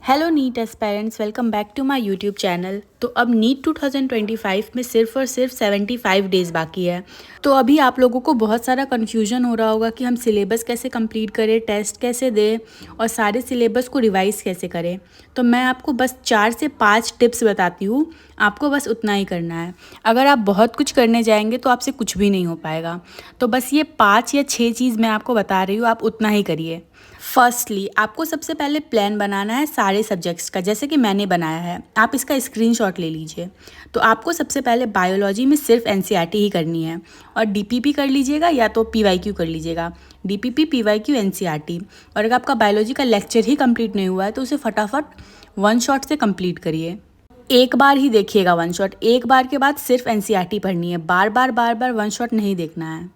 Hello NEET aspirants, welcome back to my YouTube channel. तो अब NEET 2025 में सिर्फ और सिर्फ 75 डेज़ बाकी है। तो अभी आप लोगों को बहुत सारा कन्फ्यूजन हो रहा होगा कि हम सिलेबस कैसे कंप्लीट करें, टेस्ट कैसे दें और सारे सिलेबस को रिवाइज कैसे करें। तो मैं आपको बस 4 से 5 टिप्स बताती हूँ, आपको बस उतना ही करना है। अगर आप बहुत कुछ करने जाएंगे तो आपसे कुछ भी नहीं हो पाएगा। तो बस ये 5 या 6 चीज़ मैं आपको बता रही हूँ, आप उतना ही करिए। फर्स्टली आपको सबसे पहले प्लान बनाना है सारे सब्जेक्ट्स का, जैसे कि मैंने बनाया है। आप इसका स्क्रीनशॉट ले लीजिए। तो आपको सबसे पहले बायोलॉजी में सिर्फ एनसीईआरटी ही करनी है और डीपीपी कर लीजिएगा या तो पीवाईक्यू कर लीजिएगा। DPP, PYQ, NCERT. और अगर आपका बायोलॉजी का लेक्चर ही कंप्लीट नहीं हुआ है तो उसे फटाफट वन शॉट से कंप्लीट करिए। एक बार ही देखिएगा वन शॉट, एक बार के बाद सिर्फ एनसीईआरटी पढ़नी है, बार बार वन शॉट नहीं देखना है।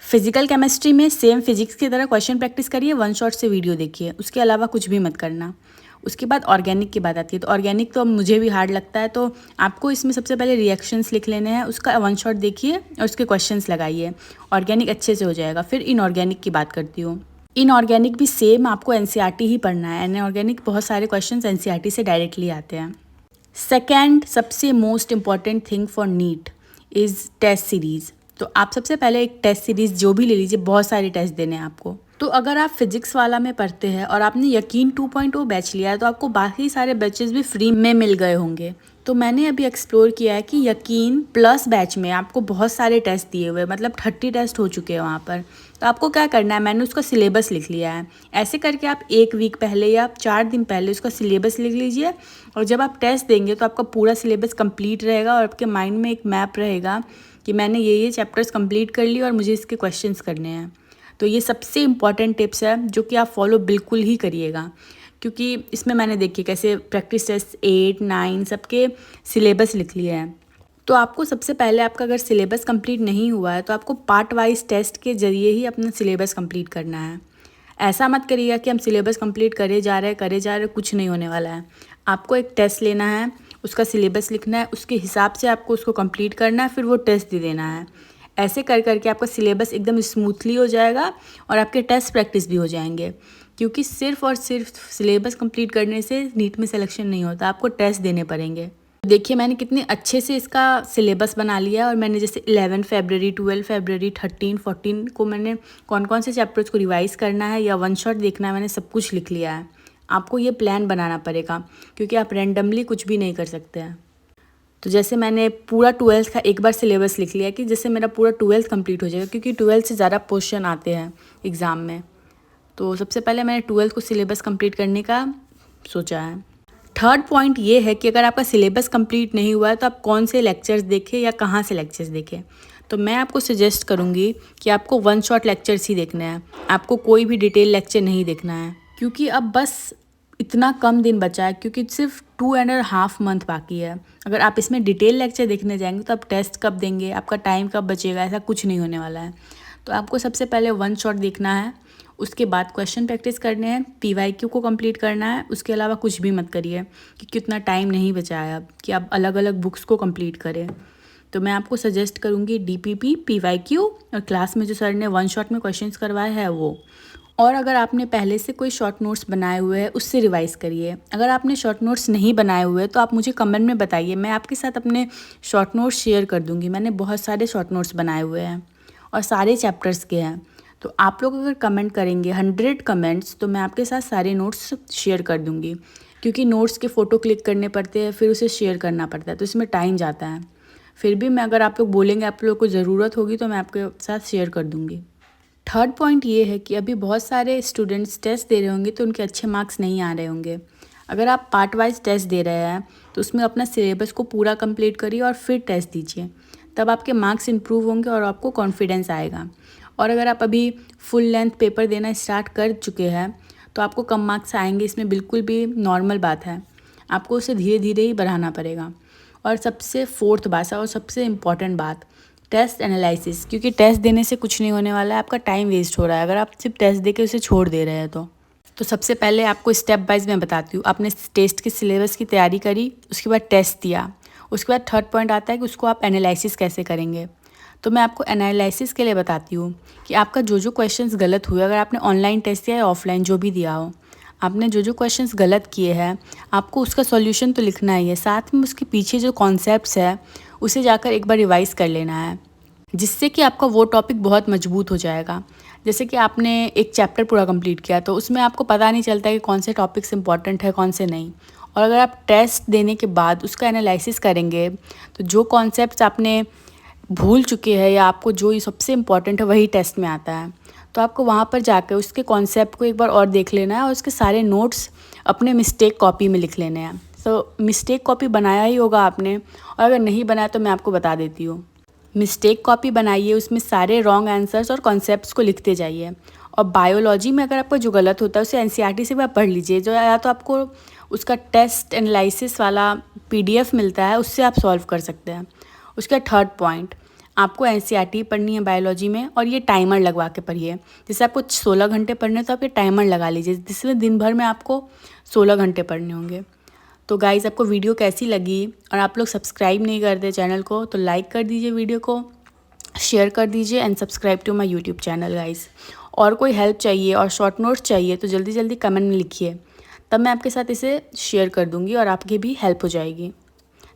फिजिकल केमिस्ट्री में सेम फिजिक्स की तरह क्वेश्चन प्रैक्टिस करिए, वन शॉट से वीडियो देखिए, उसके अलावा कुछ भी मत करना। उसके बाद ऑर्गेनिक की बात आती है। तो ऑर्गेनिक तो अब मुझे भी हार्ड लगता है, तो आपको इसमें सबसे पहले रिएक्शंस लिख लेने हैं, उसका वन शॉट देखिए और उसके क्वेश्चंस लगाइए। ऑर्गेनिक अच्छे से हो जाएगा। फिर इनऑर्गेनिक की बात करती हूँ। इनऑर्गेनिक भी सेम आपको एनसीईआरटी ही पढ़ना है। इनऑर्गेनिक बहुत सारे क्वेश्चन एनसीईआरटी से डायरेक्टली आते हैं। सेकेंड सबसे most important thing for NEET is test series. तो आप सबसे पहले एक टेस्ट सीरीज़ जो भी ले लीजिए, बहुत सारे टेस्ट देने हैं आपको। तो अगर आप फिजिक्स वाला में पढ़ते हैं और आपने यकीन 2.0 बैच लिया है तो आपको बाकी सारे बैचेस भी फ्री में मिल गए होंगे। तो मैंने अभी एक्सप्लोर किया है कि यकीन प्लस बैच में आपको बहुत सारे टेस्ट दिए हुए, मतलब 30 टेस्ट हो चुके हैं वहाँ पर। तो आपको क्या करना है, मैंने उसका सिलेबस लिख लिया है। ऐसे करके आप 1 वीक पहले या 4 दिन पहले उसका सिलेबस लिख लीजिए और जब आप टेस्ट देंगे तो आपका पूरा सिलेबस कंप्लीट रहेगा और आपके माइंड में एक मैप रहेगा कि मैंने ये चैप्टर्स कंप्लीट कर लिए और मुझे इसके क्वेश्चंस करने हैं। तो ये सबसे इम्पॉर्टेंट टिप्स है जो कि आप फॉलो बिल्कुल ही करिएगा, क्योंकि इसमें मैंने देखिए कैसे प्रैक्टिस टेस्ट 8, 9 सबके सिलेबस लिख लिए हैं। तो आपको सबसे पहले आपका अगर सिलेबस कंप्लीट नहीं हुआ है तो आपको पार्ट वाइज टेस्ट के ज़रिए ही अपना सिलेबस कंप्लीट करना है। ऐसा मत करिएगा कि हम सिलेबस कंप्लीट करे जा रहे हैं, कुछ नहीं होने वाला है। आपको एक टेस्ट लेना है, उसका सिलेबस लिखना है, उसके हिसाब से आपको उसको कंप्लीट करना है, फिर वो टेस्ट दे देना है। ऐसे कर करके आपका सिलेबस एकदम स्मूथली हो जाएगा और आपके टेस्ट प्रैक्टिस भी हो जाएंगे, क्योंकि सिर्फ और सिर्फ सिलेबस कंप्लीट करने से नीट में सिलेक्शन नहीं होता, आपको टेस्ट देने पड़ेंगे। देखिए मैंने कितने अच्छे से इसका सिलेबस बना लिया है और मैंने जैसे 11 फरवरी, 12 फरवरी, 13, 14 को मैंने कौन कौन से चैप्टर्स को रिवाइज़ करना है या वन शॉट देखना है, मैंने सब कुछ लिख लिया है। आपको ये प्लान बनाना पड़ेगा क्योंकि आप रैंडमली कुछ भी नहीं कर सकते हैं। तो जैसे मैंने पूरा 12th का एक बार सिलेबस लिख लिया कि जैसे मेरा पूरा 12th कंप्लीट हो जाएगा, क्योंकि 12th से ज़्यादा क्वेश्चन आते हैं एग्ज़ाम में। तो सबसे पहले मैंने 12th को सिलेबस कंप्लीट करने का सोचा है। थर्ड पॉइंट ये है कि अगर आपका सिलेबस कंप्लीट नहीं हुआ है तो आप कौन से लेक्चर्स देखें या कहाँ से लेक्चर्स देखें। तो मैं आपको सजेस्ट करूँगी कि आपको वन शॉट लेक्चर्स ही देखने हैं, आपको कोई भी डिटेल लेक्चर नहीं देखना है, क्योंकि अब बस इतना कम दिन बचा है, क्योंकि सिर्फ 2.5 मंथ बाकी है। अगर आप इसमें डिटेल लेक्चर देखने जाएंगे तो आप टेस्ट कब देंगे, आपका टाइम कब बचेगा, ऐसा कुछ नहीं होने वाला है। तो आपको सबसे पहले वन शॉट देखना है, उसके बाद क्वेश्चन प्रैक्टिस करने हैं, पीवाईक्यू को कंप्लीट करना है। उसके अलावा कुछ भी मत करिए क्योंकि उतना टाइम नहीं बचा है अब कि आप अलग अलग बुक्स को कंप्लीट करें। तो मैं आपको सजेस्ट करूँगी डीपीपी, पीवाईक्यू और क्लास में जो सर ने वन शॉट में क्वेश्चंस करवाए हैं वो। और अगर आपने पहले से कोई शॉर्ट नोट्स बनाए हुए हैं उससे रिवाइज़ करिए। अगर आपने शॉर्ट नोट्स नहीं बनाए हुए तो आप मुझे कमेंट में बताइए, मैं आपके साथ अपने शॉर्ट नोट्स शेयर कर दूँगी। मैंने बहुत सारे शॉर्ट नोट्स बनाए हुए हैं और सारे चैप्टर्स के हैं। तो आप लोग अगर कमेंट करेंगे 100 कमेंट्स तो मैं आपके साथ सारे नोट्स शेयर कर दूँगी, क्योंकि नोट्स के फ़ोटो क्लिक करने पड़ते हैं, फिर उसे शेयर करना पड़ता है, तो इसमें टाइम जाता है। फिर भी मैं अगर आप लोग बोलेंगे, आप लोग को ज़रूरत होगी तो मैं आपके साथ शेयर कर दूँगी। थर्ड पॉइंट ये है कि अभी बहुत सारे स्टूडेंट्स टेस्ट दे रहे होंगे तो उनके अच्छे मार्क्स नहीं आ रहे होंगे। अगर आप पार्ट वाइज टेस्ट दे रहे हैं तो उसमें अपना सिलेबस को पूरा कंप्लीट करिए और फिर टेस्ट दीजिए, तब आपके मार्क्स इंप्रूव होंगे और आपको कॉन्फिडेंस आएगा। और अगर आप अभी फुल लेंथ पेपर देना स्टार्ट कर चुके हैं तो आपको कम मार्क्स आएंगे, इसमें बिल्कुल भी नॉर्मल बात है। आपको उसे धीरे धीरे ही बढ़ाना पड़ेगा। और सबसे फोर्थ बात और सबसे इम्पॉर्टेंट बात, टेस्ट एनालिसिस, क्योंकि टेस्ट देने से कुछ नहीं होने वाला है, आपका टाइम वेस्ट हो रहा है अगर आप सिर्फ टेस्ट दे के उसे छोड़ दे रहे हैं। तो सबसे पहले आपको स्टेप वाइज मैं बताती हूँ। आपने टेस्ट के सिलेबस की तैयारी करी, उसके बाद टेस्ट दिया, उसके बाद थर्ड पॉइंट आता है कि उसको आप एनालिसिस कैसे करेंगे। तो मैं आपको एनालिसिस के लिए बताती हूँ कि आपका जो जो क्वेश्चंस गलत हुए, अगर आपने ऑनलाइन टेस्ट दिया या ऑफलाइन जो भी दिया हो, आपने जो जो क्वेश्चंस गलत किए हैं आपको उसका सॉल्यूशन तो लिखना ही है, साथ में उसके पीछे जो कॉन्सेप्ट्स है उसे जाकर एक बार रिवाइज कर लेना है, जिससे कि आपका वो टॉपिक बहुत मजबूत हो जाएगा। जैसे कि आपने एक चैप्टर पूरा कंप्लीट किया तो उसमें आपको पता नहीं चलता कि कौन से टॉपिक्स इंपॉर्टेंट है कौन से नहीं, और अगर आप टेस्ट देने के बाद उसका एनालिसिस करेंगे तो जो कॉन्सेप्ट्स आपने भूल चुके हैं या आपको जो सबसे इम्पॉर्टेंट है वही टेस्ट में आता है, तो आपको वहाँ पर जाकर उसके कॉन्सेप्ट को एक बार और देख लेना है और उसके सारे नोट्स अपने मिस्टेक कॉपी में लिख लेने हैं। तो मिस्टेक कॉपी बनाया ही होगा आपने, और अगर नहीं बनाया तो मैं आपको बता देती हूँ। मिस्टेक कॉपी बनाइए, उसमें सारे रॉन्ग आंसर्स और कॉन्सेप्ट्स को लिखते जाइए। और बायोलॉजी में अगर आपको जो गलत होता है उसे एनसीईआरटी से भी आप पढ़ लीजिए, जो या तो आपको उसका टेस्ट एनालिसिस वाला पीडीएफ मिलता है उससे आप सॉल्व कर सकते हैं। उसका थर्ड पॉइंट, आपको एनसीईआरटी पढ़नी है बायोलॉजी में, और ये टाइमर लगवा के पढ़िए। जैसे आपको 16 घंटे पढ़ने तो आप ये टाइमर लगा लीजिए, जिसमें दिन भर में आपको 16 घंटे पढ़ने होंगे। तो गाइज़ आपको वीडियो कैसी लगी, और आप लोग सब्सक्राइब नहीं करते चैनल को तो लाइक कर दीजिए, वीडियो को शेयर कर दीजिए and subscribe to my YouTube channel guys. और कोई हेल्प चाहिए और शॉर्ट नोट्स चाहिए तो जल्दी जल्दी कमेंट में लिखिए, तब मैं आपके साथ इसे शेयर कर दूँगी और आपकी भी हेल्प हो जाएगी।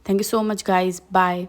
Thank you so much guys, bye.